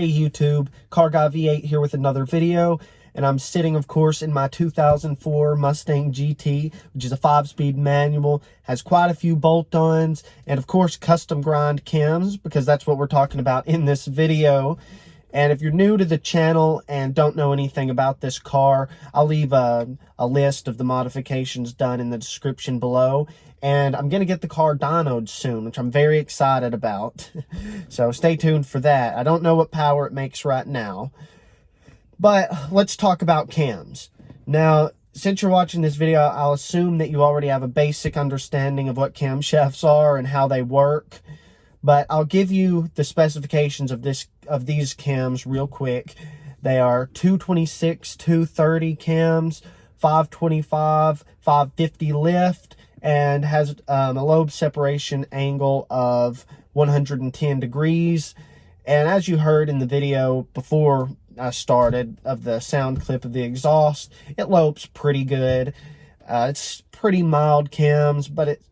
Hey YouTube, Car Guy V8 here with another video, and I'm sitting of course in my 2004 Mustang GT, which is a 5-speed manual, has quite a few bolt-ons, and of course custom grind cams, because that's what we're talking about in this video. And if you're new to the channel and don't know anything about this car, I'll leave a list of the modifications done in the description below. And I'm going to get the car dynoed soon, which I'm very excited about. So stay tuned for that. I don't know what power it makes right now. But let's talk about cams. Now, since you're watching this video, I'll assume that you already have a basic understanding of what camshafts are and how they work. But I'll give you the specifications of these cams real quick. They are 226, 230 cams, 525, 550 lift, and has a lobe separation angle of 110 degrees. And as you heard in the video before I started of the sound clip of the exhaust, it lopes pretty good. It's pretty mild cams, but it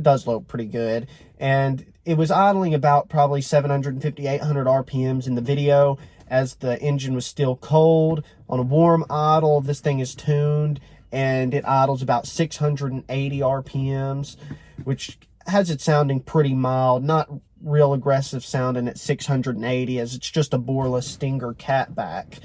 does lope pretty good. And it was idling about probably 750, 800 RPMs in the video as the engine was still cold. On a warm idle, this thing is tuned and it idles about 680 RPMs, which has it sounding pretty mild, not real aggressive sounding at 680 as it's just a Borla Stinger Catback.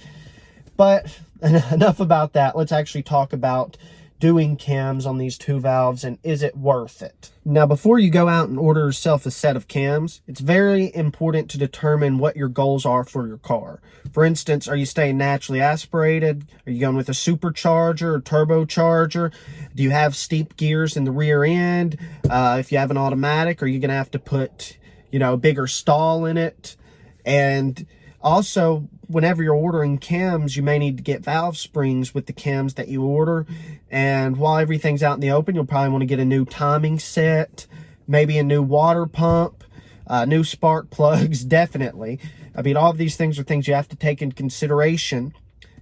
But enough about that. Let's actually talk about doing cams on these two valves and is it worth it? Now, before you go out and order yourself a set of cams, it's very important to determine what your goals are for your car. For instance, are you staying naturally aspirated? Are you going with a supercharger or turbocharger? Do you have steep gears in the rear end? If you have an automatic, are you going to have to put, a bigger stall in it? And also, whenever you're ordering cams, you may need to get valve springs with the cams that you order. And while everything's out in the open, you'll probably want to get a new timing set, maybe a new water pump, new spark plugs, definitely. I mean, all of these things are things you have to take into consideration.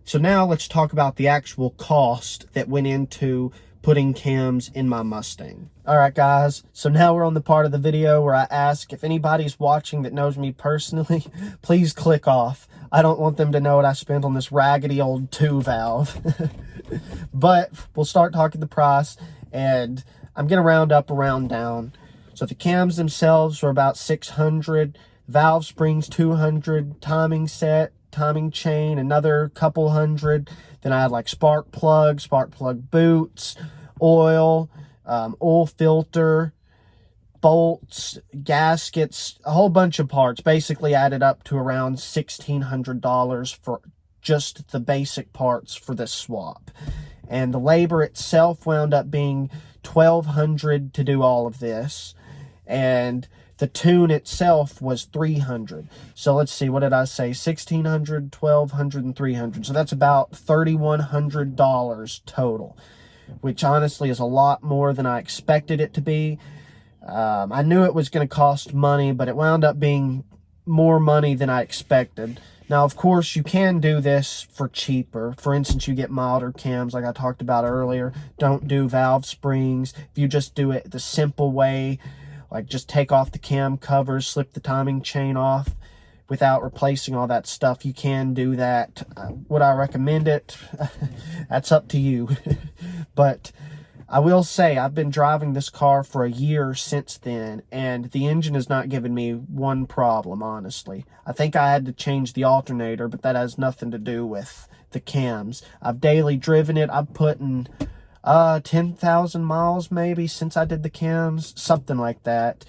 So now let's talk about the actual cost that went into putting cams in my Mustang. All right, guys, so now we're on the part of the video where I ask if anybody's watching that knows me personally, please click off. I don't want them to know what I spent on this raggedy old 2-valve. But we'll start talking the price, and I'm going to round up or round down. So the cams themselves are about $600, valve springs $200, timing set, timing chain, another couple hundred. Then I had like spark plug boots, oil, oil filter, bolts, gaskets, a whole bunch of parts. Basically added up to around $1,600 for just the basic parts for this swap. And the labor itself wound up being $1,200 to do all of this. And the tune itself was $300. So let's see, what did I say? $1,600, $1,200, and $300. So that's about $3,100 total, which honestly is a lot more than I expected it to be. I knew it was going to cost money, but it wound up being more money than I expected. Now, of course, you can do this for cheaper. For instance, you get milder cams like I talked about earlier. Don't do valve springs. If you just do it the simple way, like just take off the cam covers, slip the timing chain off without replacing all that stuff, you can do that. Would I recommend it? That's up to you. But I will say I've been driving this car for a year since then, and the engine has not given me one problem, honestly. I think I had to change the alternator, but that has nothing to do with the cams. I've daily driven it. I've put in 10,000 miles maybe since I did the cams, something like that.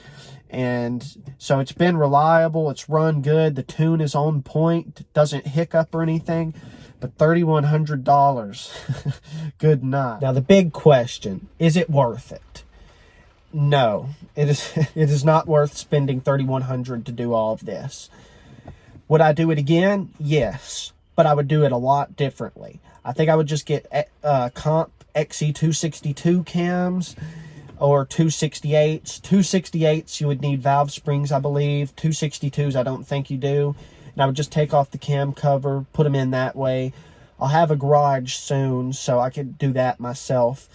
And so it's been reliable. It's run good. The tune is on point. It doesn't hiccup or anything. But $3,100, good night. Now the big question, is it worth it? No, it is not worth spending $3,100 to do all of this. Would I do it again? Yes, but I would do it a lot differently. I think I would just get comp XE262 cams or 268s. 268s, you would need valve springs, I believe. 262s, I don't think you do. And I would just take off the cam cover, put them in that way. I'll have a garage soon, so I could do that myself.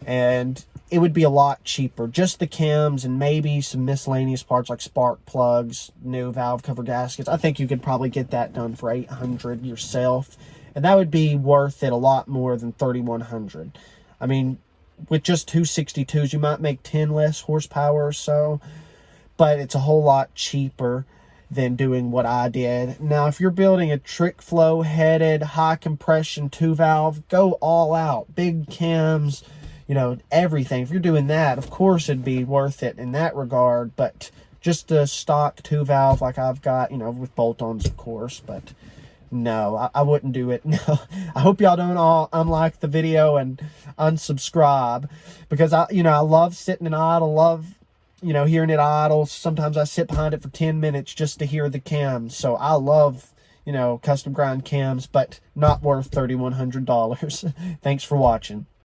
And it would be a lot cheaper. Just the cams and maybe some miscellaneous parts like spark plugs, new valve cover gaskets. I think you could probably get that done for $800 yourself. And that would be worth it a lot more than $3,100. I mean, with just 262s, you might make 10 less horsepower or so. But it's a whole lot cheaper than doing what I did. Now, if you're building a trick flow headed, high compression 2-valve, go all out. Big cams, you know, everything. If you're doing that, of course it'd be worth it in that regard. But just a stock 2-valve like I've got, you know, with bolt-ons, of course. But no, I wouldn't do it. No, I hope y'all don't all unlike the video and unsubscribe, because I love sitting in idle, love, you know, hearing it idle. Sometimes I sit behind it for 10 minutes just to hear the cams. So I love, you know, custom grind cams, but not worth $3,100. Thanks for watching.